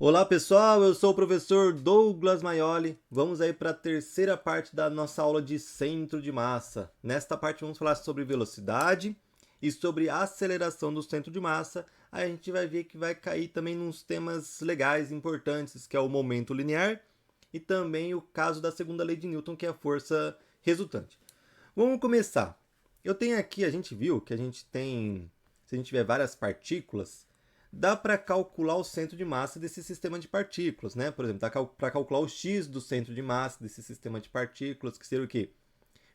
Olá pessoal, eu sou o professor Douglas Maioli. Vamos aí para a terceira parte da nossa aula de centro de massa. Nesta parte vamos falar sobre velocidade e sobre aceleração do centro de massa. Aí a gente vai ver que vai cair também nos temas legais, importantes, que é o momento linear e também o caso da segunda lei de Newton, que é a força resultante. Vamos começar. Eu tenho aqui, a gente viu que a gente tem, se a gente tiver várias partículas, dá para calcular o centro de massa desse sistema de partículas, né? Por exemplo, dá para calcular o x do centro de massa desse sistema de partículas, que seria o quê?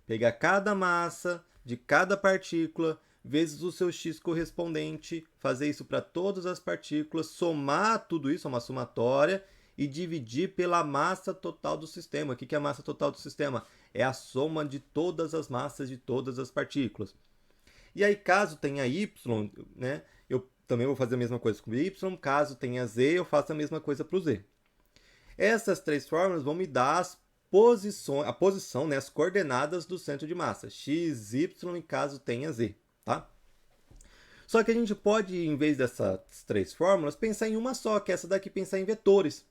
Pegar cada massa de cada partícula vezes o seu x correspondente, fazer isso para todas as partículas, somar tudo isso, é uma somatória, e dividir pela massa total do sistema. O que é a massa total do sistema? É a soma de todas as massas de todas as partículas. E aí, caso tenha y, né, eu também vou fazer a mesma coisa com y. Caso tenha z, eu faço a mesma coisa para o z. Essas três fórmulas vão me dar a posição, né, as coordenadas do centro de massa, x, y e caso tenha z. Tá? Só que a gente pode, em vez dessas três fórmulas, pensar em uma só, que é essa daqui, pensar em vetores.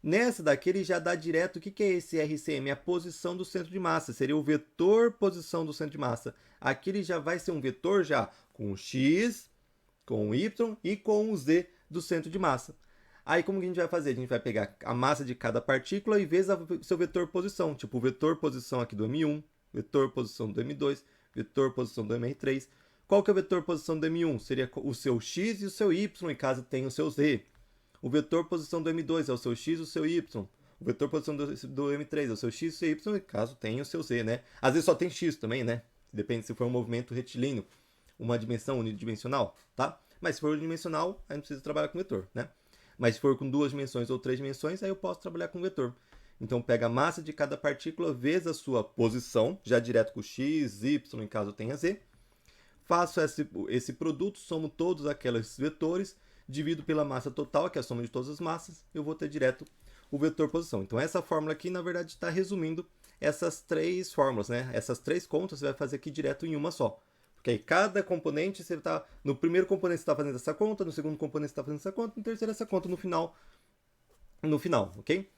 Nessa daqui ele já dá direto o que é esse RCM, a posição do centro de massa, seria o vetor posição do centro de massa. Aqui ele já vai ser um vetor já com o x, com o y e com o z do centro de massa. Aí como que a gente vai fazer? A gente vai pegar a massa de cada partícula e vezes o seu vetor posição, tipo o vetor posição aqui do M1, vetor posição do M2, vetor posição do M3. Qual que é o vetor posição do M1? Seria o seu x e o seu y, em caso tenha o seu z. O vetor posição do M2 é o seu x e o seu y. O vetor posição do M3 é o seu x e o seu y, caso tenha o seu z, né? Às vezes só tem x também, né? Depende se for um movimento retilíneo, uma dimensão unidimensional, tá? Mas se for unidimensional, aí não precisa trabalhar com vetor, né? Mas se for com duas dimensões ou três dimensões, aí eu posso trabalhar com vetor. Então, pega a massa de cada partícula vezes a sua posição, já direto com x, y, em caso tenha z. Faço esse produto, somo todos aqueles vetores, divido pela massa total, que é a soma de todas as massas, eu vou ter direto o vetor posição. Então, essa fórmula aqui, na verdade, está resumindo essas três fórmulas, né? Essas três contas você vai fazer aqui direto em uma só. Porque aí cada componente, você tá, no primeiro componente você está fazendo essa conta, no segundo componente você está fazendo essa conta, no terceiro essa conta, no final, ok?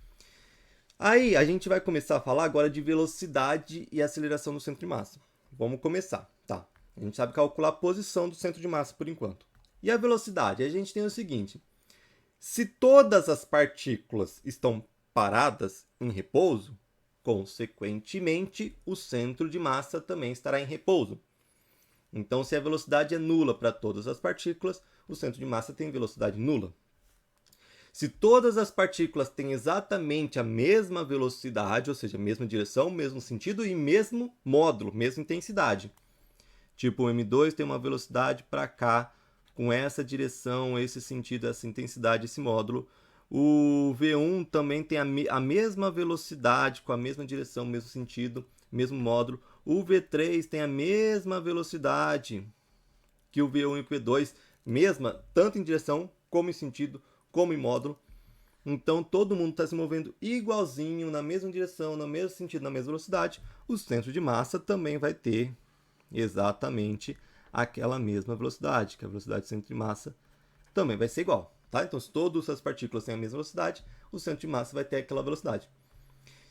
Aí a gente vai começar a falar agora de velocidade e aceleração do centro de massa. Vamos começar, tá? A gente sabe calcular a posição do centro de massa por enquanto. E a velocidade? A gente tem o seguinte: se todas as partículas estão paradas em repouso, consequentemente o centro de massa também estará em repouso. Então, se a velocidade é nula para todas as partículas, o centro de massa tem velocidade nula. Se todas as partículas têm exatamente a mesma velocidade, ou seja, a mesma direção, mesmo sentido e mesmo módulo, mesma intensidade. Tipo, o M2 tem uma velocidade para cá, com essa direção, esse sentido, essa intensidade, esse módulo. O V1 também tem a mesma velocidade, com a mesma direção, mesmo sentido, mesmo módulo. O V3 tem a mesma velocidade que o V1 e o V2, mesma, tanto em direção, como em sentido, como em módulo. Então, todo mundo está se movendo igualzinho, na mesma direção, no mesmo sentido, na mesma velocidade. O centro de massa também vai ter exatamente aquela mesma velocidade, que a velocidade do centro de massa também vai ser igual. Tá? Então, se todas as partículas têm a mesma velocidade, o centro de massa vai ter aquela velocidade.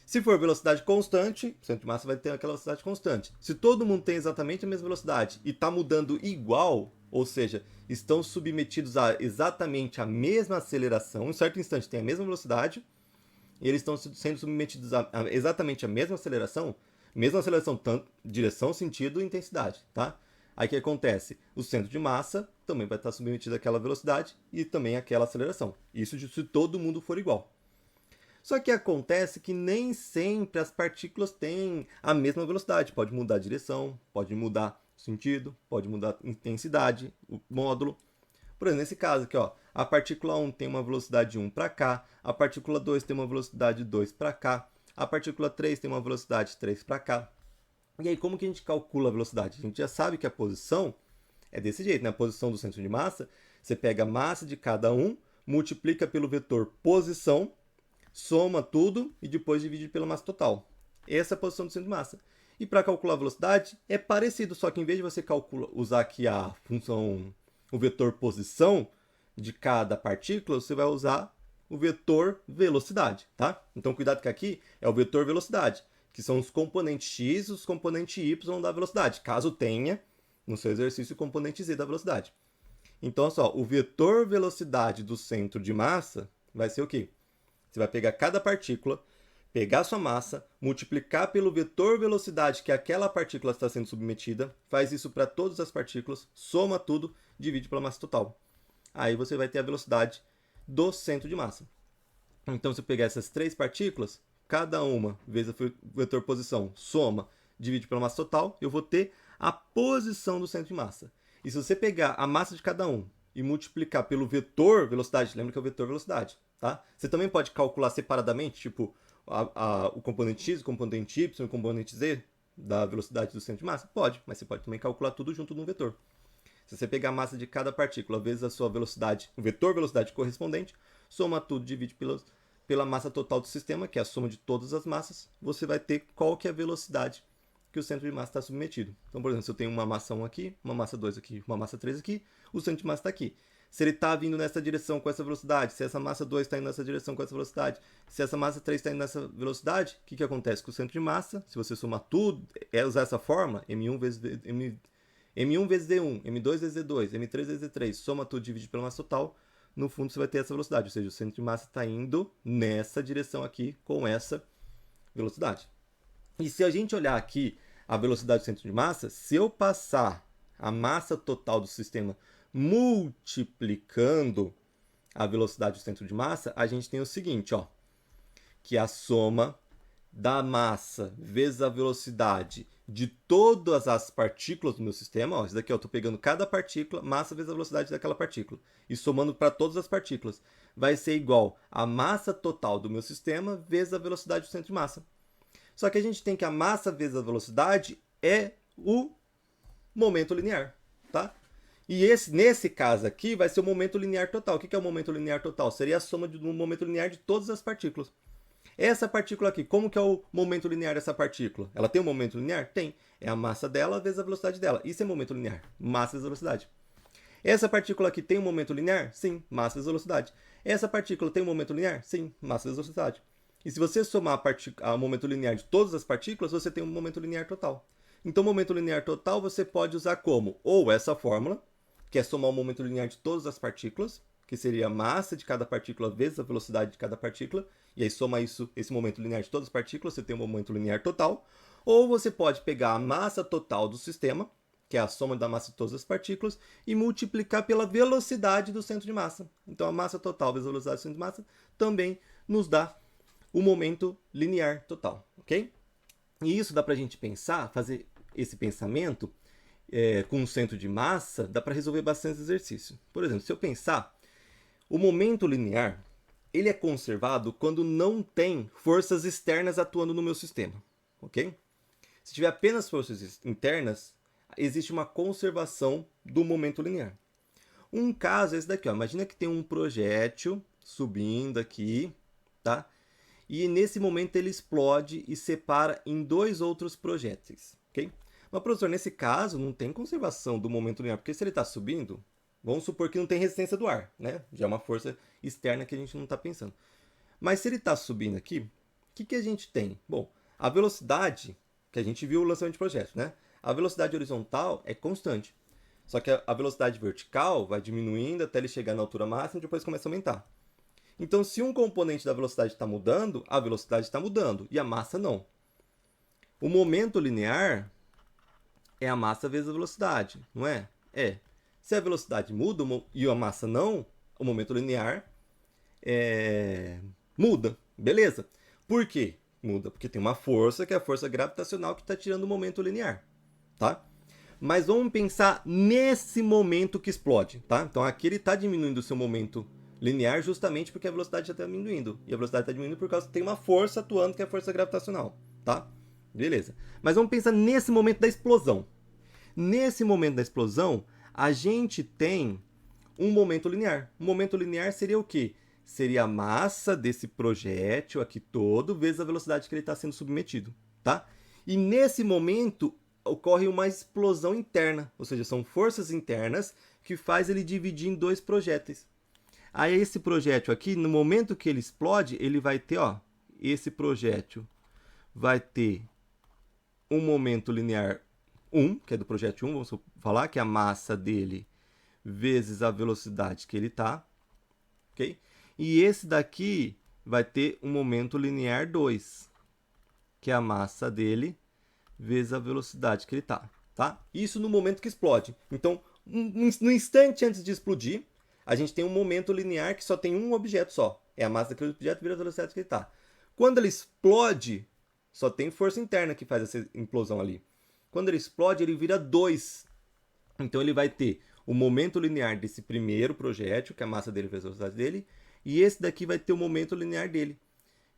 Se for velocidade constante, o centro de massa vai ter aquela velocidade constante. Se todo mundo tem exatamente a mesma velocidade e está mudando igual, ou seja, estão submetidos a exatamente a mesma aceleração, em certo instante tem a mesma velocidade, e eles estão sendo submetidos a exatamente a mesma aceleração tanto direção, sentido e intensidade, tá? Aí o que acontece? O centro de massa também vai estar submetido àquela velocidade e também àquela aceleração. Isso se todo mundo for igual. Só que acontece que nem sempre as partículas têm a mesma velocidade. Pode mudar a direção, pode mudar o sentido, pode mudar a intensidade, o módulo. Por exemplo, nesse caso aqui, ó, a partícula 1 tem uma velocidade 1 para cá, a partícula 2 tem uma velocidade 2 para cá, a partícula 3 tem uma velocidade 3 para cá. E aí, como que a gente calcula a velocidade? A gente já sabe que a posição é desse jeito, né? A posição do centro de massa, você pega a massa de cada um, multiplica pelo vetor posição, soma tudo e depois divide pela massa total. Essa é a posição do centro de massa. E para calcular a velocidade é parecido, só que em vez de você usar aqui a função, o vetor posição de cada partícula, você vai usar o vetor velocidade, tá? Então cuidado que aqui é o vetor velocidade, que são os componentes x e os componentes y da velocidade, caso tenha no seu exercício o componente z da velocidade. Então, olha só, o vetor velocidade do centro de massa vai ser o quê? Você vai pegar cada partícula, pegar a sua massa, multiplicar pelo vetor velocidade que aquela partícula está sendo submetida, faz isso para todas as partículas, soma tudo, divide pela massa total. Aí você vai ter a velocidade do centro de massa. Então, se eu pegar essas três partículas, cada uma vezes o vetor posição, soma, divide pela massa total, eu vou ter a posição do centro de massa. E se você pegar a massa de cada um e multiplicar pelo vetor velocidade, lembra que é o vetor velocidade, tá? Você também pode calcular separadamente, tipo, o componente x, o componente y, o componente z da velocidade do centro de massa? Pode, mas você pode também calcular tudo junto num vetor. Se você pegar a massa de cada partícula vezes a sua velocidade, o vetor velocidade correspondente, soma tudo, divide pela massa total do sistema, que é a soma de todas as massas, você vai ter qual que é a velocidade que o centro de massa está submetido. Então, por exemplo, se eu tenho uma massa 1 aqui, uma massa 2 aqui, uma massa 3 aqui, o centro de massa está aqui. Se ele está vindo nessa direção com essa velocidade, se essa massa 2 está indo nessa direção com essa velocidade, se essa massa 3 está indo nessa velocidade, o que acontece com o centro de massa? Se você somar tudo, usar essa forma, M1 vezes D1, M2 vezes D2, M3 vezes D3, soma tudo, divide pela massa total, no fundo você vai ter essa velocidade, ou seja, o centro de massa está indo nessa direção aqui com essa velocidade. E se a gente olhar aqui a velocidade do centro de massa, se eu passar a massa total do sistema multiplicando a velocidade do centro de massa, a gente tem o seguinte, ó, que a soma da massa vezes a velocidade de todas as partículas do meu sistema, ó, isso daqui eu estou pegando cada partícula, massa vezes a velocidade daquela partícula, e somando para todas as partículas, vai ser igual a massa total do meu sistema vezes a velocidade do centro de massa. Só que a gente tem que a massa vezes a velocidade é o momento linear, tá? E nesse caso aqui vai ser o momento linear total. O que é o momento linear total? Seria a soma do momento linear de todas as partículas. Essa partícula aqui, como que é o momento linear dessa partícula? Ela tem um momento linear? Tem. É a massa dela vezes a velocidade dela. Isso é momento linear. Massa vezes velocidade. Essa partícula aqui tem um momento linear? Sim. Massa vezes velocidade. Essa partícula tem um momento linear? Sim. Massa vezes velocidade. E se você somar o momento linear de todas as partículas, você tem um momento linear total. Então, o momento linear total você pode usar como ou essa fórmula, que é somar o momento linear de todas as partículas, que seria a massa de cada partícula vezes a velocidade de cada partícula, e aí soma esse momento linear de todas as partículas, você tem um momento linear total. Ou você pode pegar a massa total do sistema, que é a soma da massa de todas as partículas, e multiplicar pela velocidade do centro de massa. Então, a massa total vezes a velocidade do centro de massa também nos dá o momento linear total, ok? E isso dá para a gente pensar, fazer esse pensamento com um centro de massa, dá para resolver bastante exercício. Por exemplo, se eu pensar, o momento linear, ele é conservado quando não tem forças externas atuando no meu sistema, ok? Se tiver apenas forças internas, existe uma conservação do momento linear. Um caso é esse daqui, ó. Imagina que tem um projétil subindo aqui, tá? E nesse momento ele explode e separa em dois outros projéteis, ok? Mas, professor, nesse caso não tem conservação do momento linear, porque se ele está subindo, vamos supor que não tem resistência do ar, né? Já é uma força externa que a gente não está pensando. Mas se ele está subindo aqui, o que a gente tem? Bom, a velocidade, que a gente viu o lançamento de projétil, né? A velocidade horizontal é constante. Só que a velocidade vertical vai diminuindo até ele chegar na altura máxima e depois começa a aumentar. Então, se um componente da velocidade está mudando, a velocidade está mudando e a massa não. O momento linear é a massa vezes a velocidade, não é? É. Se a velocidade muda e a massa não, o momento linear muda. Beleza. Por quê? Muda porque tem uma força, que é a força gravitacional, que está tirando o momento linear. Tá? Mas vamos pensar nesse momento que explode. Tá? Então, aqui ele está diminuindo o seu momento linear justamente porque a velocidade já está diminuindo. E a velocidade está diminuindo por causa que tem uma força atuando, que é a força gravitacional. Tá? Beleza. Mas vamos pensar nesse momento da explosão. Nesse momento da explosão, a gente tem um momento linear. Um momento linear seria o quê? Seria a massa desse projétil aqui todo, vezes a velocidade que ele está sendo submetido. Tá? E nesse momento ocorre uma explosão interna. Ou seja, são forças internas que faz ele dividir em dois projéteis. Aí esse projétil aqui, no momento que ele explode, ele vai ter, ó, esse projétil vai ter um momento linear 1, que é do projétil 1, vamos falar, que é a massa dele vezes a velocidade que ele está, ok? E esse daqui vai ter um momento linear 2, que é a massa dele vezes a velocidade que ele está, tá? Isso no momento que explode. Então, no instante antes de explodir, a gente tem um momento linear que só tem um objeto só. É a massa daquele objeto vezes a velocidade que ele está. Quando ele explode, só tem força interna que faz essa implosão ali. Quando ele explode, ele vira 2. Então ele vai ter o momento linear desse primeiro projétil, que é a massa dele vezes a velocidade dele, e esse daqui vai ter o momento linear dele,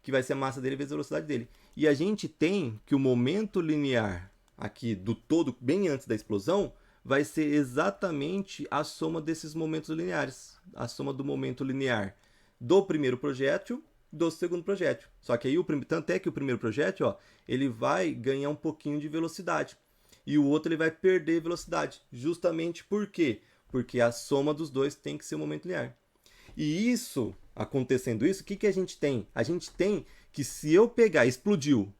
que vai ser a massa dele vezes a velocidade dele. E a gente tem que o momento linear aqui do todo, bem antes da explosão, vai ser exatamente a soma desses momentos lineares. A soma do momento linear do primeiro projétil do segundo projétil. Só que aí, tanto é que o primeiro projétil, ó, ele vai ganhar um pouquinho de velocidade. E o outro ele vai perder velocidade. Justamente por quê? Porque a soma dos dois tem que ser o momento linear. E isso, acontecendo isso, o que a gente tem? A gente tem que se eu pegar, explodiu,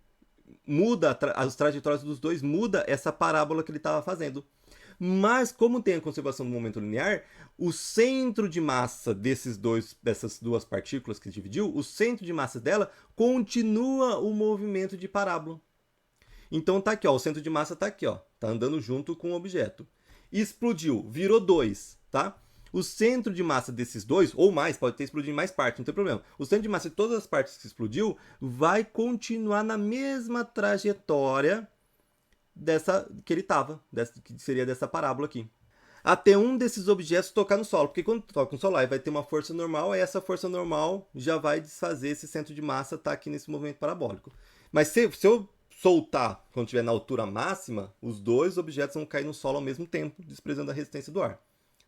muda as trajetórias dos dois, muda essa parábola que ele estava fazendo. Mas, como tem a conservação do momento linear, o centro de massa dessas duas partículas que dividiu, o centro de massa dela continua o movimento de parábola. Então tá aqui, ó, o centro de massa tá aqui, ó, tá andando junto com o objeto. Explodiu, virou 2, tá? O centro de massa desses dois, ou mais, pode ter explodido em mais partes, não tem problema. O centro de massa de todas as partes que explodiu vai continuar na mesma trajetória dessa que ele estava, que seria dessa parábola aqui. Até um desses objetos tocar no solo, porque quando toca no solo, aí vai ter uma força normal, aí essa força normal já vai desfazer esse centro de massa tá aqui nesse movimento parabólico. Mas se eu soltar quando estiver na altura máxima, os dois objetos vão cair no solo ao mesmo tempo, desprezando a resistência do ar,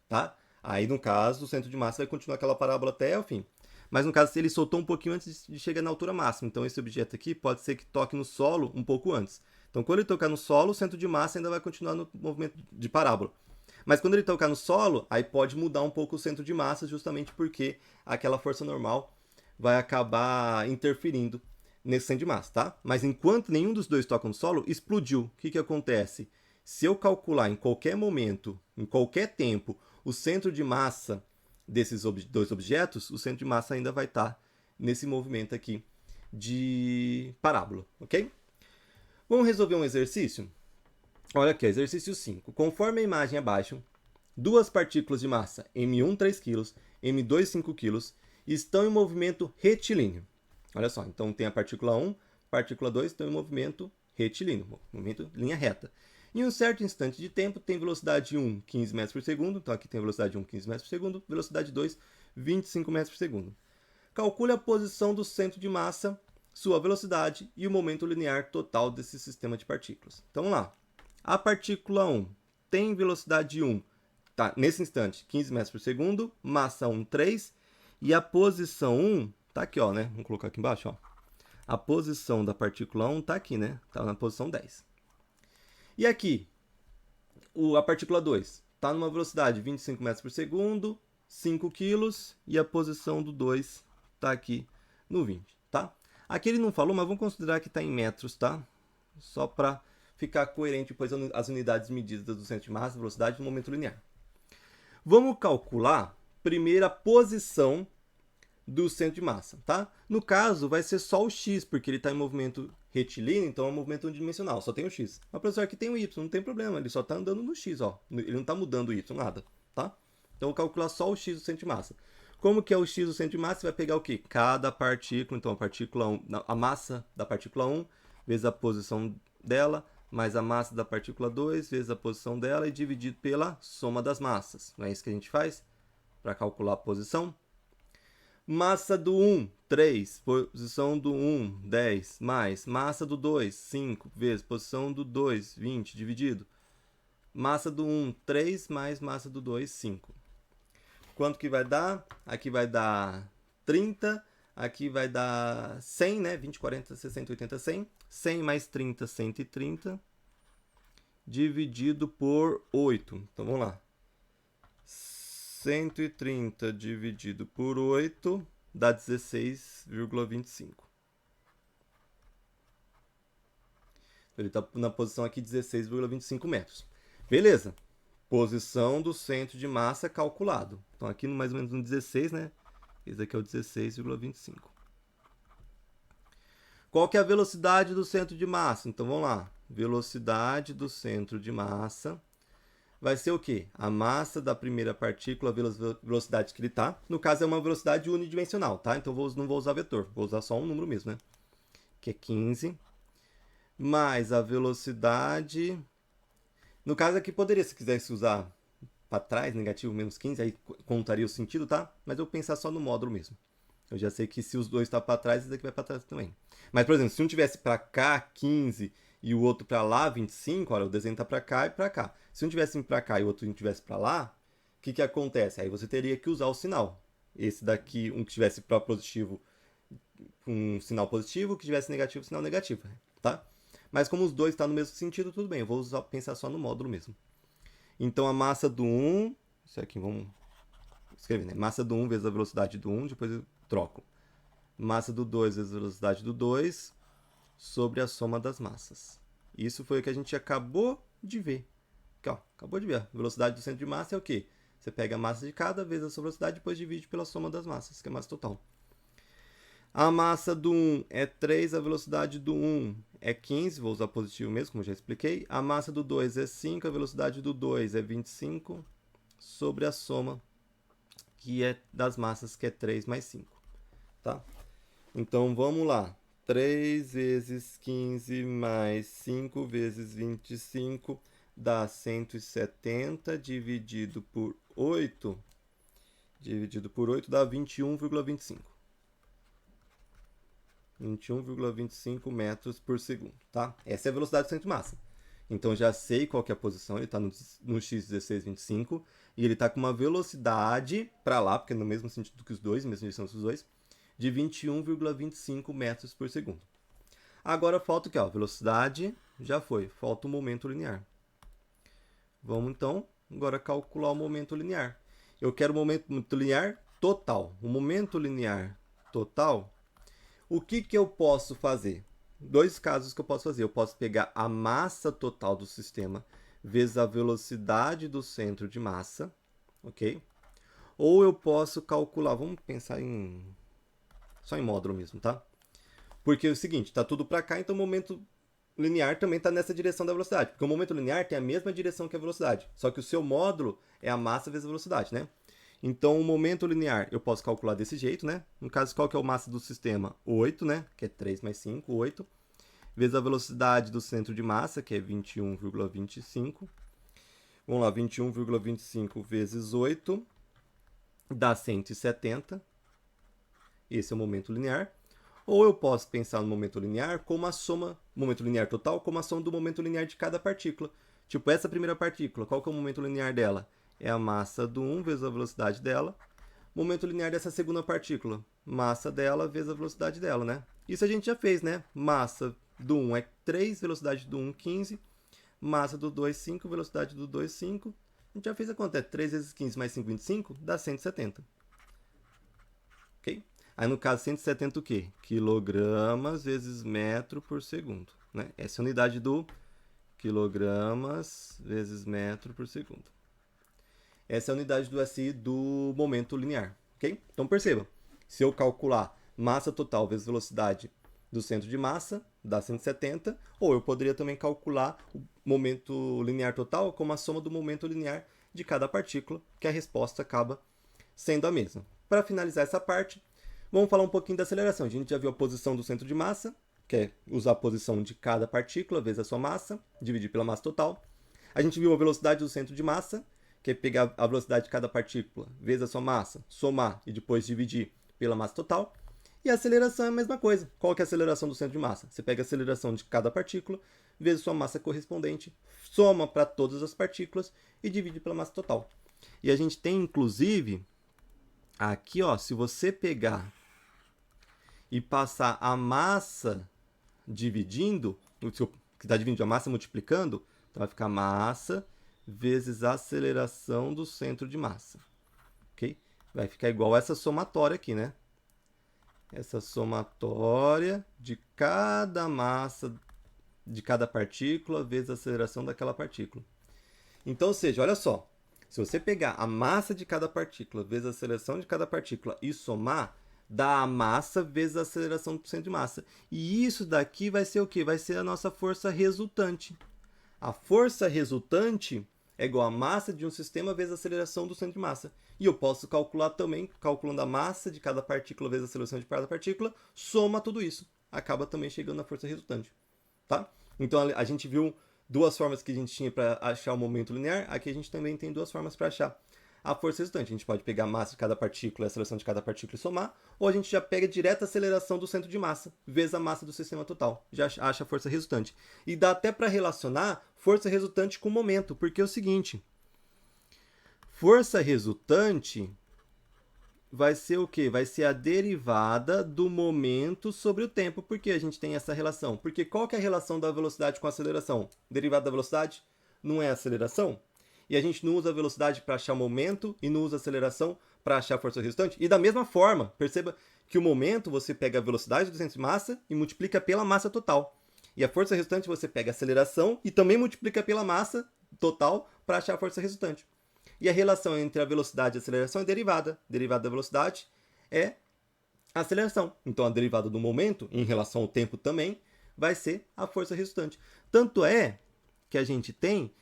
tá? Aí, no caso, o centro de massa vai continuar aquela parábola até o fim. Mas, no caso, se ele soltou um pouquinho antes de chegar na altura máxima, então esse objeto aqui pode ser que toque no solo um pouco antes. Então, quando ele tocar no solo, o centro de massa ainda vai continuar no movimento de parábola. Mas quando ele tocar no solo, aí pode mudar um pouco o centro de massa, justamente porque aquela força normal vai acabar interferindo nesse centro de massa, tá? Mas enquanto nenhum dos dois toca no solo, explodiu. O que acontece? Se eu calcular em qualquer momento, em qualquer tempo, o centro de massa desses dois objetos, o centro de massa ainda vai estar nesse movimento aqui de parábola, ok? Vamos resolver um exercício? Olha aqui, exercício 5. Conforme a imagem abaixo, duas partículas de massa M1 3 kg, M2 5 kg estão em movimento retilíneo. Olha só, então tem a partícula 1, partícula 2 estão em movimento retilíneo, movimento linha reta. Em um certo instante de tempo, tem velocidade 1, 15 metros por segundo, então aqui tem velocidade 1, 15 metros por segundo, velocidade 2, 25 metros por segundo. Calcule a posição do centro de massa, sua velocidade e o momento linear total desse sistema de partículas. Então vamos lá. A partícula 1 tem velocidade 1, tá, nesse instante, 15 metros por segundo, massa 1, 3, e a posição 1, tá aqui, ó, né? Vamos colocar aqui embaixo, ó. A posição da partícula 1 tá aqui, né? Tá na posição 10. E aqui, a partícula 2 tá numa velocidade 25 metros por segundo, 5 kg, e a posição do 2 tá aqui no 20, tá? Aqui ele não falou, mas vamos considerar que tá em metros, tá? Só para ficar coerente depois as unidades medidas do centro de massa, velocidade e momento linear. Vamos calcular primeiro a posição do centro de massa, tá? No caso, vai ser só o x, porque ele está em movimento retilíneo, então é um movimento unidimensional, só tem o x. Mas, professor, aqui tem o y, não tem problema, ele só está andando no x, ó. Ele não está mudando o y, nada, tá? Então, eu vou calcular só o x do centro de massa. Como que é o x do centro de massa? Você vai pegar o quê? Cada partícula, então a partícula 1, a massa da partícula 1, vezes a posição dela, mais a massa da partícula 2, vezes a posição dela, e dividido pela soma das massas. Não é isso que a gente faz para calcular a posição? Massa do 1, 3, posição do 1, 10, mais massa do 2, 5, vezes posição do 2, 20, dividido. Massa do 1, 3, mais massa do 2, 5. Quanto que vai dar? Aqui vai dar 30, aqui vai dar 100, né? 20, 40, 60, 80, 100. 100 mais 30, 130, dividido por 8. Então, vamos lá. 130 dividido por 8 dá 16,25. Ele está na posição aqui 16,25 metros. Beleza. Posição do centro de massa calculado. Então aqui mais ou menos no 16, né? Esse aqui é o 16,25. Qual que é a velocidade do centro de massa? Então vamos lá. Velocidade do centro de massa vai ser o quê? A massa da primeira partícula, a velocidade que ele está. No caso é uma velocidade unidimensional, tá? Então não vou usar vetor, vou usar só um número mesmo, né? Que é 15. Mais a velocidade... No caso aqui poderia, se quisesse usar para trás, negativo menos 15, aí contaria o sentido, tá? Mas eu vou pensar só no módulo mesmo. Eu já sei que se os dois estão para trás, esse daqui vai para trás também. Mas, por exemplo, se um tivesse para cá 15 e o outro para lá 25, olha, o desenho está para cá e para cá. Se um tivesse para cá e o outro tivesse para lá, o que acontece? Aí você teria que usar o sinal. Esse daqui, um que tivesse para positivo, um sinal positivo, que tivesse negativo, sinal negativo, tá? Mas como os dois estão no mesmo sentido, tudo bem, eu vou pensar só no módulo mesmo. Então a massa do 1, isso aqui vamos escrever, né? Massa do 1 vezes a velocidade do 1, depois eu troco. Massa do 2 vezes a velocidade do 2 sobre a soma das massas. Isso foi o que a gente acabou de ver. Aqui, ó, acabou de ver. A velocidade do centro de massa é o quê? Você pega a massa de cada vezes a sua velocidade e depois divide pela soma das massas, que é a massa total. A massa do 1 é 3, a velocidade do 1 é 15, vou usar positivo mesmo, como eu já expliquei. A massa do 2 é 5, a velocidade do 2 é 25, sobre a soma que é das massas, que é 3 mais 5. Tá? Então, vamos lá. 3 vezes 15 mais 5 vezes 25 dá 170, dividido por 8 dá 21,25. 21,25 metros por segundo, tá? Essa é a velocidade do centro de massa. Então, já sei qual que é a posição, ele está no x16,25, e ele está com uma velocidade para lá, porque é no mesmo sentido que os dois, na mesma direção que os dois, de 21,25 metros por segundo. Agora falta o que? A velocidade já foi, falta o momento linear. Vamos então agora calcular o momento linear. Eu quero o momento linear total. O momento linear total, o que eu posso fazer? Dois casos que eu posso fazer. Eu posso pegar a massa total do sistema vezes a velocidade do centro de massa, ok? Ou eu posso calcular, vamos pensar só em módulo mesmo, tá? Porque é o seguinte, está tudo para cá, então o momento linear também está nessa direção da velocidade. Porque o momento linear tem a mesma direção que a velocidade, só que o seu módulo é a massa vezes a velocidade, né? Então, o momento linear eu posso calcular desse jeito, né? No caso, qual que é o massa do sistema? 8, né? Que é 3 mais 5, 8. Vezes a velocidade do centro de massa, que é 21,25. Vamos lá, 21,25 vezes 8 dá 170. Esse é o momento linear. Ou eu posso pensar no momento linear como a soma, momento linear total, como a soma do momento linear de cada partícula. Tipo, essa primeira partícula, qual que é o momento linear dela? É a massa do 1 vezes a velocidade dela. Momento linear dessa segunda partícula, massa dela vezes a velocidade dela, né? Isso a gente já fez, né? Massa do 1 é 3, velocidade do 1, 15. Massa do 2, 5, velocidade do 2, 5. A gente já fez a conta, é 3 vezes 15 mais 5, 25, dá 170. Ok? Aí no caso, 170 o quê? Quilogramas vezes metro por segundo, né? Essa é a unidade do quilogramas vezes metro por segundo. Essa é a unidade do SI do momento linear, ok? Então perceba, se eu calcular massa total vezes velocidade do centro de massa, dá 170, ou eu poderia também calcular o momento linear total como a soma do momento linear de cada partícula, que a resposta acaba sendo a mesma. Para finalizar essa parte, vamos falar um pouquinho da aceleração. A gente já viu a posição do centro de massa, que é usar a posição de cada partícula vezes a sua massa, dividir pela massa total. A gente viu a velocidade do centro de massa, que é pegar a velocidade de cada partícula vezes a sua massa, somar e depois dividir pela massa total. E a aceleração é a mesma coisa. Qual que é a aceleração do centro de massa? Você pega a aceleração de cada partícula vezes a sua massa correspondente, soma para todas as partículas e divide pela massa total. E a gente tem, inclusive, aqui, ó, se você pegar e passar a massa dividindo, que está dividindo a massa multiplicando, então vai ficar massa vezes a aceleração do centro de massa. Vai ficar igual essa somatória aqui, né? Essa somatória de cada massa, de cada partícula, vezes a aceleração daquela partícula. Então, ou seja, olha só. Se você pegar a massa de cada partícula vezes a aceleração de cada partícula e somar, dá a massa vezes a aceleração do centro de massa. E isso daqui vai ser o quê? Vai ser a nossa força resultante. A força resultante é igual a massa de um sistema vezes a aceleração do centro de massa. E eu posso calcular também, calculando a massa de cada partícula vezes a aceleração de cada partícula, soma tudo isso. Acaba também chegando na força resultante. Tá? Então a gente viu duas formas que a gente tinha para achar o momento linear. Aqui a gente também tem duas formas para achar a força resultante. A gente pode pegar a massa de cada partícula e a aceleração de cada partícula e somar, ou a gente já pega direto a aceleração do centro de massa, vezes a massa do sistema total. Já acha a força resultante. E dá até para relacionar força resultante com momento, porque é o seguinte, força resultante vai ser o quê? Vai ser a derivada do momento sobre o tempo. Por que a gente tem essa relação? Porque qual que é a relação da velocidade com a aceleração? Derivada da velocidade não é a aceleração? E a gente não usa a velocidade para achar o momento e não usa a aceleração para achar a força resultante? E da mesma forma, perceba que o momento você pega a velocidade do centro de massa e multiplica pela massa total. E a força resultante você pega a aceleração e também multiplica pela massa total para achar a força resultante. E a relação entre a velocidade e a aceleração é derivada. A derivada da velocidade é a aceleração. Então, a derivada do momento, em relação ao tempo também, vai ser a força resultante. Tanto é que a gente tem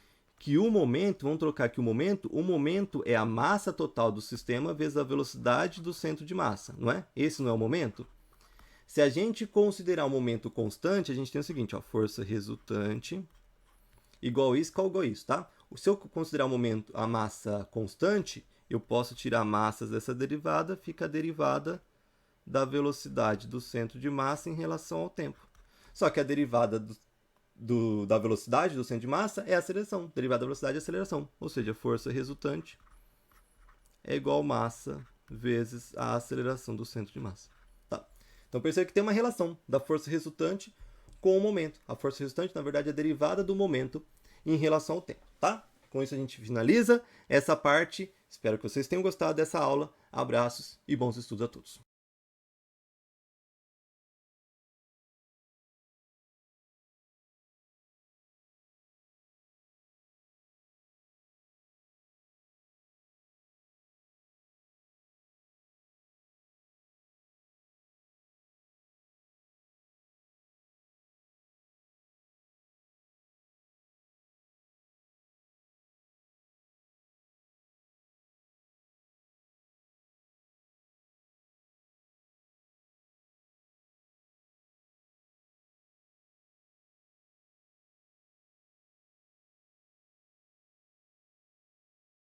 que o momento, vamos trocar aqui o momento é a massa total do sistema vezes a velocidade do centro de massa, não é? Esse não é o momento? Se a gente considerar o momento constante, a gente tem o seguinte, ó, força resultante igual isso, igual isso, tá? Se eu considerar o momento, a massa constante, eu posso tirar massas dessa derivada, fica a derivada da velocidade do centro de massa em relação ao tempo. Só que a derivada da velocidade do centro de massa é a aceleração. Derivada da velocidade é a aceleração. Ou seja, a força resultante é igual massa vezes a aceleração do centro de massa. Tá? Então perceba que tem uma relação da força resultante com o momento. A força resultante, na verdade, é a derivada do momento em relação ao tempo. Tá? Com isso a gente finaliza essa parte. Espero que vocês tenham gostado dessa aula. Abraços e bons estudos a todos.